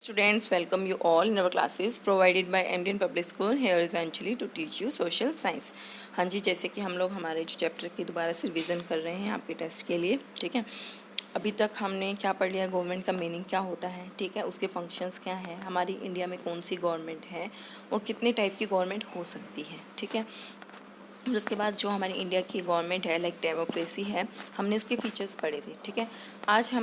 Students, welcome you all in our classes provided by Indian Public School. Here is Anjali to teach you social science. हाँ जी, जैसे कि हम लोग हमारे जो चैप्टर की दोबारा से रिवीजन कर रहे हैं आपके टेस्ट के लिए, ठीक है। अभी तक हमने क्या पढ़ लिया, गवर्नमेंट का मीनिंग क्या होता है, ठीक है, उसके फंक्शंस क्या हैं, हमारी इंडिया में कौन सी गवर्नमेंट है और कितने टाइप की गवर्नमेंट हो सकती है, ठीक है। और उसके बाद जो हमारी इंडिया की गवर्नमेंट है लाइक डेमोक्रेसी है, हमने उसके फीचर्स पढ़े थे, ठीक है। आज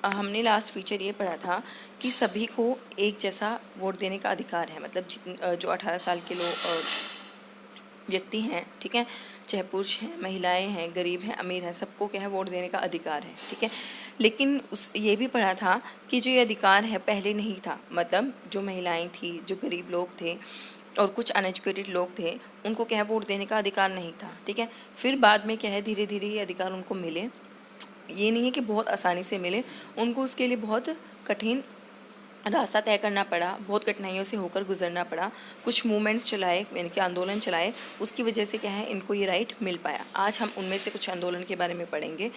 हमने लास्ट फीचर ये पढ़ा था कि सभी को एक जैसा वोट देने का अधिकार है, मतलब जो 18 साल के लोग व्यक्ति हैं, ठीक है, चाहे पुरुष हैं, महिलाएं हैं, गरीब हैं, अमीर हैं, सबको क्या है वोट देने का अधिकार है, ठीक है। लेकिन ये भी पढ़ा था कि जो ये अधिकार है पहले नहीं था, मतलब जो महिलाएं थी, जो गरीब लोग थे और कुछ अनएजुकेटेड लोग थे, उनको क्या है वोट देने का अधिकार नहीं था, ठीक है। फिर बाद में क्या है धीरे धीरे ये अधिकार उनको मिले। ये नहीं है कि बहुत आसानी से मिले, उनको उसके लिए बहुत कठिन रास्ता तय करना पड़ा, बहुत कठिनाइयों से होकर गुजरना पड़ा, कुछ मूवमेंट्स चलाए, यानी कि आंदोलन चलाए, उसकी वजह से क्या है इनको ये राइट मिल पाया। आज हम उनमें से कुछ आंदोलन के बारे में पढ़ेंगे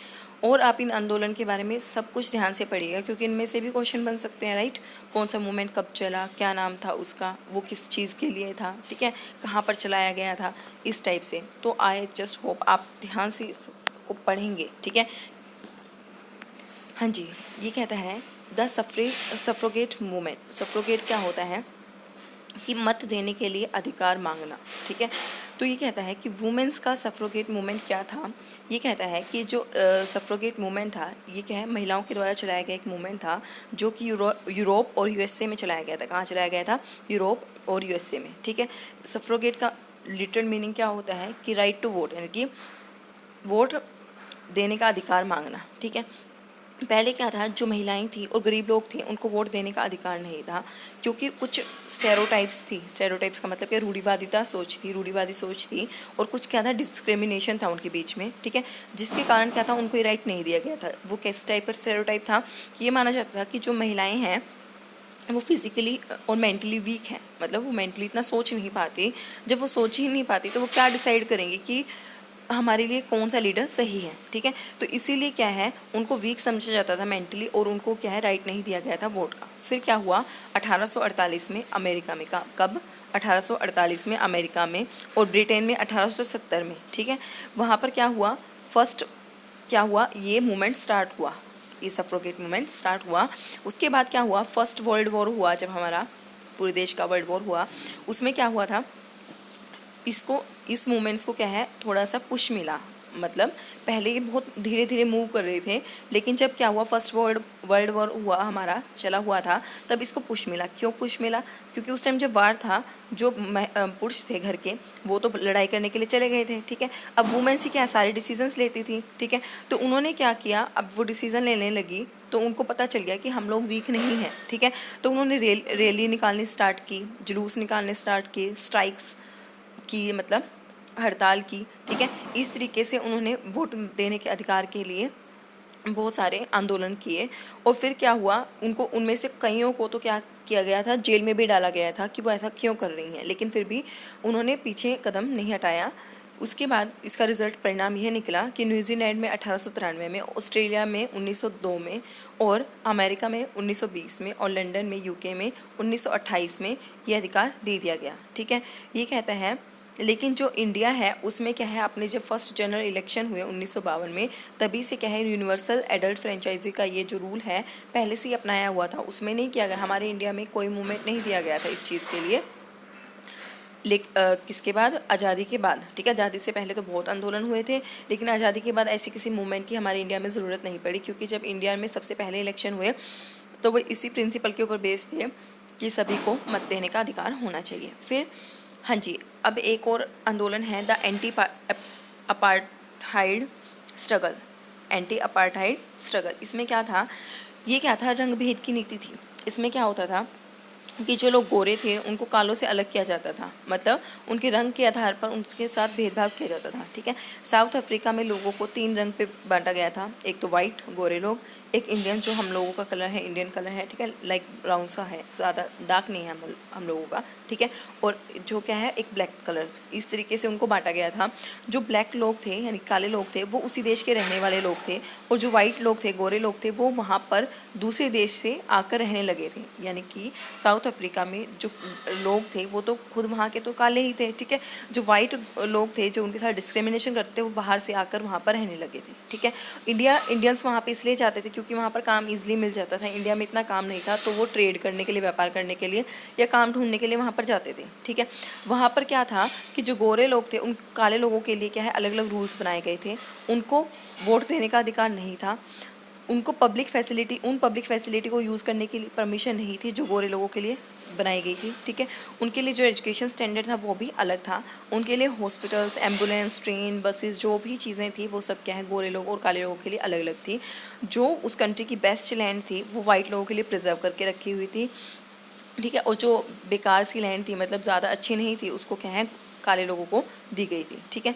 और आप इन आंदोलन के बारे में सब कुछ ध्यान से पढ़िएगा, क्योंकि इनमें से भी क्वेश्चन बन सकते हैं, राइट। कौन सा मूवमेंट कब चला, क्या नाम था उसका, वो किस चीज़ के लिए था, ठीक है, कहाँ पर चलाया गया था, इस टाइप से। तो आई जस्ट होप आप ध्यान से इसको पढ़ेंगे, ठीक है। हाँ जी, ये कहता है द सफ्रोगेट मूवमेंट। सफ्रोगेट क्या होता है कि मत देने के लिए अधिकार मांगना, ठीक है। तो ये कहता है कि वुमेन्स का सफ्रोगेट मूवमेंट क्या था। ये कहता है कि जो सफ्रोगेट मूवमेंट था, ये क्या है महिलाओं के द्वारा चलाया गया एक मूवमेंट था, जो कि यूरोप और यूएसए में चलाया गया था। कहाँ चलाया गया था? यूरोप और यूएसए में, ठीक है। सफ्रोगेट का लिटरल मीनिंग क्या होता है कि राइट टू वोट, यानी कि वोट देने का अधिकार मांगना, ठीक है। पहले क्या था, जो महिलाएं थी और गरीब लोग थे उनको वोट देने का अधिकार नहीं था, क्योंकि कुछ स्टेरियोटाइप्स थी। स्टेरियोटाइप्स का मतलब कि रूढ़िवादी सोच थी, और कुछ क्या था, डिस्क्रिमिनेशन था उनके बीच में, ठीक है, जिसके कारण क्या था उनको ये राइट नहीं दिया गया था। वो किस टाइप का स्टेरियोटाइप था कि ये माना जाता था कि जो महिलाएं हैं वो फिजिकली और मेंटली वीक हैं, मतलब वो मेंटली इतना सोच नहीं पाती। जब वो सोच ही नहीं पाती तो वो क्या डिसाइड करेंगे कि हमारे लिए कौन सा लीडर सही है, ठीक है। तो इसीलिए क्या है उनको वीक समझा जाता था मेंटली, और उनको क्या है राइट नहीं दिया गया था वोट का। फिर क्या हुआ 1848 में अमेरिका में, कब? 1848 में अमेरिका में, और ब्रिटेन में 1870 में, ठीक है। वहाँ पर क्या हुआ, फर्स्ट क्या हुआ, ये मूवमेंट स्टार्ट हुआ, ये सफ्रोगेट मूवमेंट स्टार्ट हुआ। उसके बाद क्या हुआ, फर्स्ट वर्ल्ड वॉर हुआ, जब हमारा पूरे देश का वर्ल्ड वॉर हुआ, उसमें क्या हुआ था, इस मूवमेंट्स को क्या है थोड़ा सा पुश मिला। मतलब पहले ये बहुत धीरे धीरे मूव कर रहे थे, लेकिन जब क्या हुआ फर्स्ट वर्ल्ड वॉर हुआ, हमारा चला हुआ था, तब इसको पुश मिला। क्यों पुश मिला? क्योंकि उस टाइम जब वार था, जो पुरुष थे घर के, वो तो लड़ाई करने के लिए चले गए थे, ठीक है। अब वुमेन्स ही क्या सारे डिसीजंस लेती थी, ठीक है। तो उन्होंने क्या किया, अब वो डिसीजन लेने लगी तो उनको पता चल गया कि हम लोग वीक नहीं हैं, ठीक है। तो उन्होंने रैली निकालनी स्टार्ट की, जुलूस निकालने स्टार्ट किए, स्ट्राइक्स की, मतलब हड़ताल की, ठीक है। इस तरीके से उन्होंने वोट देने के अधिकार के लिए बहुत सारे आंदोलन किए। और फिर क्या हुआ, उनको उनमें से कईयों को तो क्या किया गया था, जेल में भी डाला गया था कि वो ऐसा क्यों कर रही हैं, लेकिन फिर भी उन्होंने पीछे कदम नहीं हटाया। उसके बाद इसका रिजल्ट परिणाम यह निकला कि न्यूजीलैंड में 1893 में, ऑस्ट्रेलिया में 1902 में, और अमेरिका में 1920 में, और लंदन में यूके में 1928 में ये अधिकार दे दिया गया, ठीक है। ये कहता है, लेकिन जो इंडिया है उसमें क्या है, आपने जब फर्स्ट जनरल इलेक्शन हुए 1952 में, तभी से क्या है यूनिवर्सल एडल्ट फ्रेंचाइजी का ये जो रूल है पहले से ही अपनाया हुआ था, उसमें नहीं किया गया। हमारे इंडिया में कोई मूवमेंट नहीं दिया गया था इस चीज़ के लिए। किसके बाद? आज़ादी के बाद, ठीक है। आज़ादी से पहले तो बहुत आंदोलन हुए थे, लेकिन आज़ादी के बाद ऐसी किसी मूवमेंट की हमारे इंडिया में ज़रूरत नहीं पड़ी, क्योंकि जब इंडिया में सबसे पहले इलेक्शन हुए तो वो इसी प्रिंसिपल के ऊपर बेस्ड थे कि सभी को मत देने का अधिकार होना चाहिए। फिर हाँ जी, अब एक और आंदोलन है the anti apartheid struggle. Anti apartheid struggle, इसमें क्या था, ये क्या था, रंग भेद की नीति थी। इसमें क्या होता था कि जो लोग गोरे थे उनको कालों से अलग किया जाता था, मतलब उनके रंग के आधार पर उनके साथ भेदभाव किया जाता था, ठीक है। साउथ अफ्रीका में लोगों को 3 रंग पे बांटा गया था, एक तो वाइट गोरे लोग, एक इंडियन जो हम लोगों का कलर है, इंडियन कलर है, ठीक है, लाइक ब्राउन सा है, ज़्यादा डार्क नहीं है हम लोगों का, ठीक है। और जो क्या है, एक ब्लैक कलर, इस तरीके से उनको बांटा गया था। जो ब्लैक लोग थे यानी काले लोग थे वो उसी देश के रहने वाले लोग थे, और जो वाइट लोग थे, गोरे लोग थे, वो वहाँ पर दूसरे देश से आकर रहने लगे थे। यानी कि साउथ अफ्रीका में जो लोग थे वो तो खुद वहाँ के तो काले ही थे, ठीक है। जो वाइट लोग थे जो उनके साथ डिस्क्रिमिनेशन करते वो बाहर से आकर वहाँ पर रहने लगे थे, ठीक है। इंडियंस वहाँ पे इसलिए जाते थे क्योंकि वहाँ पर काम इजीली मिल जाता था। इंडिया में इतना काम नहीं था, तो वो ट्रेड करने के लिए, व्यापार करने के लिए या काम ढूंढने के लिए वहाँ पर जाते थे, ठीक है। वहाँ पर क्या था कि जो गोरे लोग थे उन काले लोगों के लिए क्या है, अलग अलग रूल्स बनाए गए थे। उनको वोट देने का अधिकार नहीं था, उनको पब्लिक फैसिलिटी को यूज़ करने की परमिशन नहीं थी जो गोरे लोगों के लिए बनाई गई थी, ठीक है। उनके लिए जो एजुकेशन स्टैंडर्ड था वो भी अलग था। उनके लिए हॉस्पिटल्स, एम्बुलेंस, ट्रेन, बसेस, जो भी चीज़ें थी वो सब क्या है, गोरे लोगों और काले लोगों के लिए अलग अलग थी। जो उस कंट्री की बेस्ट लैंड थी वो वाइट लोगों के लिए प्रिजर्व करके रखी हुई थी, ठीक है। और जो बेकार सी लैंड थी, मतलब ज़्यादा अच्छी नहीं थी, उसको क्या है, काले लोगों को दी गई थी, ठीक है।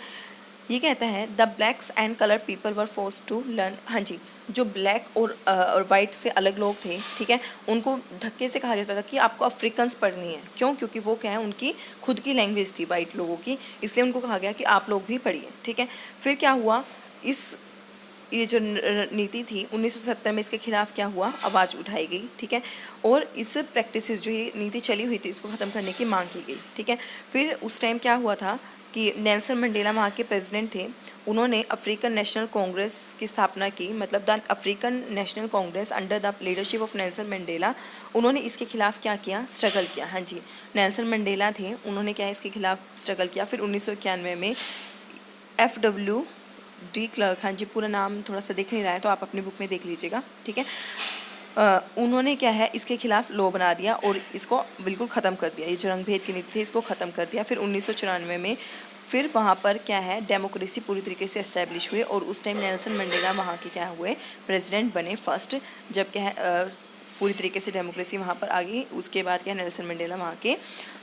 ये कहता है the blacks and colour people were force to learn. हाँ जी, जो ब्लैक और वाइट से अलग लोग थे, ठीक है, उनको धक्के से कहा जाता था कि आपको अफ्रीकन्स पढ़नी है। क्यों? क्योंकि वो क्या है, उनकी खुद की लैंग्वेज थी वाइट लोगों की, इसलिए उनको कहा गया कि आप लोग भी पढ़िए, ठीक है। फिर क्या हुआ, ये जो नीति थी 1970 में, इसके खिलाफ क्या हुआ, आवाज़ उठाई गई, ठीक है। और इस प्रैक्टिसेस जो ये नीति चली हुई थी इसको ख़त्म करने की मांग की गई, ठीक है। फिर उस टाइम क्या हुआ था कि नेल्सन मंडेला वहाँ के प्रेसिडेंट थे, उन्होंने अफ्रीकन नेशनल कांग्रेस की स्थापना की, मतलब the African national Congress under the leadership of Nelson Mandela. उन्होंने इसके खिलाफ क्या किया, स्ट्रगल किया। हाँ जी, नेल्सन मंडेला थे, उन्होंने क्या है, इसके खिलाफ स्ट्रगल किया। फिर 1991 में FW क्लर्क, हाँ जी, पूरा नाम थोड़ा सा दिख नहीं रहा है तो आप अपनी बुक में देख लीजिएगा, ठीक है। उन्होंने क्या है, इसके खिलाफ लॉ बना दिया और इसको बिल्कुल ख़त्म कर दिया। ये जो रंगभेद की नीति थी इसको ख़त्म कर दिया। फिर 1994 में फिर वहाँ पर क्या है, डेमोक्रेसी पूरी तरीके से एस्टेब्लिश हुए, और उस टाइम नेल्सन मंडेला वहाँ के क्या हुए, प्रेसिडेंट बने फर्स्ट, जब क्या है पूरी तरीके से डेमोक्रेसी वहाँ पर आ गई। उसके बाद क्या, नेल्सन मंडेला वहाँ के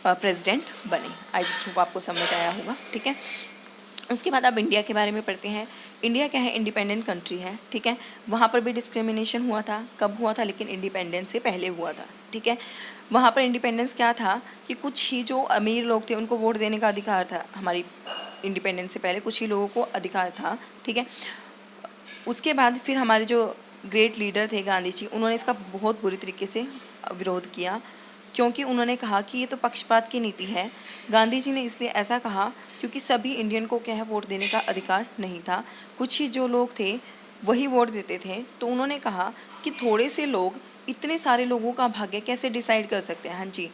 प्रेसिडेंट बने। आई जस्ट होप आपको समझ आया होगा, ठीक है। उसके बाद अब इंडिया के बारे में पढ़ते हैं। इंडिया क्या है, इंडिपेंडेंट कंट्री है, ठीक है। वहाँ पर भी डिस्क्रिमिनेशन हुआ था, कब हुआ था, लेकिन इंडिपेंडेंस से पहले हुआ था, ठीक है। वहाँ पर इंडिपेंडेंस क्या था कि कुछ ही जो अमीर लोग थे उनको वोट देने का अधिकार था। हमारी इंडिपेंडेंस से पहले कुछ ही लोगों को अधिकार था, ठीक है। उसके बाद फिर हमारे जो ग्रेट लीडर थे गांधी जी, उन्होंने इसका बहुत बुरी तरीके से विरोध किया, क्योंकि उन्होंने कहा कि ये तो पक्षपात की नीति है। गांधी जी ने इसलिए ऐसा कहा क्योंकि सभी इंडियन को क्या है, वोट देने का अधिकार नहीं था, कुछ ही जो लोग थे वही वोट देते थे। तो उन्होंने कहा कि थोड़े से लोग इतने सारे लोगों का भाग्य कैसे डिसाइड कर सकते हैं। हाँ जी,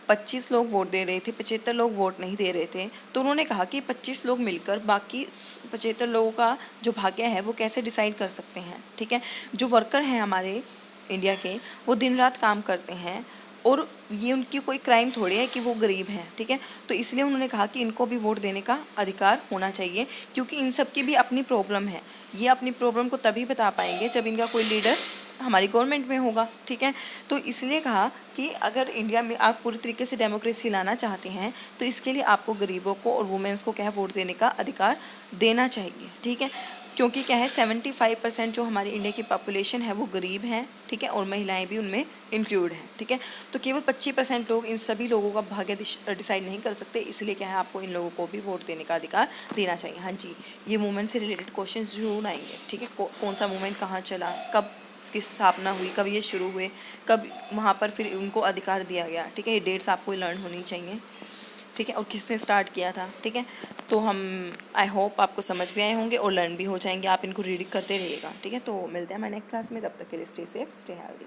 25 लोग वोट दे रहे थे, 75 लोग वोट नहीं दे रहे थे, तो उन्होंने कहा कि 25 लोग मिलकर बाकी 75 लोगों का जो भाग्य है वो कैसे डिसाइड कर सकते हैं, ठीक है। जो वर्कर हैं हमारे इंडिया के, वो दिन रात काम करते हैं, और ये उनकी कोई क्राइम थोड़ी है कि वो गरीब हैं, ठीक है। तो इसलिए उन्होंने कहा कि इनको भी वोट देने का अधिकार होना चाहिए, क्योंकि इन सब की भी अपनी प्रॉब्लम है। ये अपनी प्रॉब्लम को तभी बता पाएंगे जब इनका कोई लीडर हमारी गवर्नमेंट में होगा, ठीक है। तो इसलिए कहा कि अगर इंडिया में आप पूरी तरीके से डेमोक्रेसी लाना चाहते हैं तो इसके लिए आपको गरीबों को और वुमेंस को क्या है, वोट देने का अधिकार देना चाहिए, ठीक है। क्योंकि क्या है, 75% जो हमारी इंडिया की पॉपुलेशन है वो गरीब हैं, ठीक है, और महिलाएं भी उनमें इंक्लूड हैं, ठीक है। तो केवल 25% लोग इन सभी लोगों का भाग्य डिसाइड नहीं कर सकते, इसलिए क्या है, आपको इन लोगों को भी वोट देने का अधिकार देना चाहिए। हाँ जी, ये मूवमेंट से रिलेटेड क्वेश्चन जरूर आएंगे, ठीक है। कौन सा मूवमेंट कहाँ चला, कब इसकी स्थापना हुई, कब ये शुरू हुए, कब वहाँ पर फिर उनको अधिकार दिया गया, ठीक है। ये डेट्स आपको लर्न होनी चाहिए, ठीक है, और किसने स्टार्ट किया था, ठीक है। तो हम आई होप आपको समझ भी आए होंगे और लर्न भी हो जाएंगे, आप इनको रीडिंग करते रहिएगा, ठीक है। तो मिलते हैं हमारे नेक्स्ट क्लास में, तब तक के लिए स्टे सेफ, स्टे हेल्दी।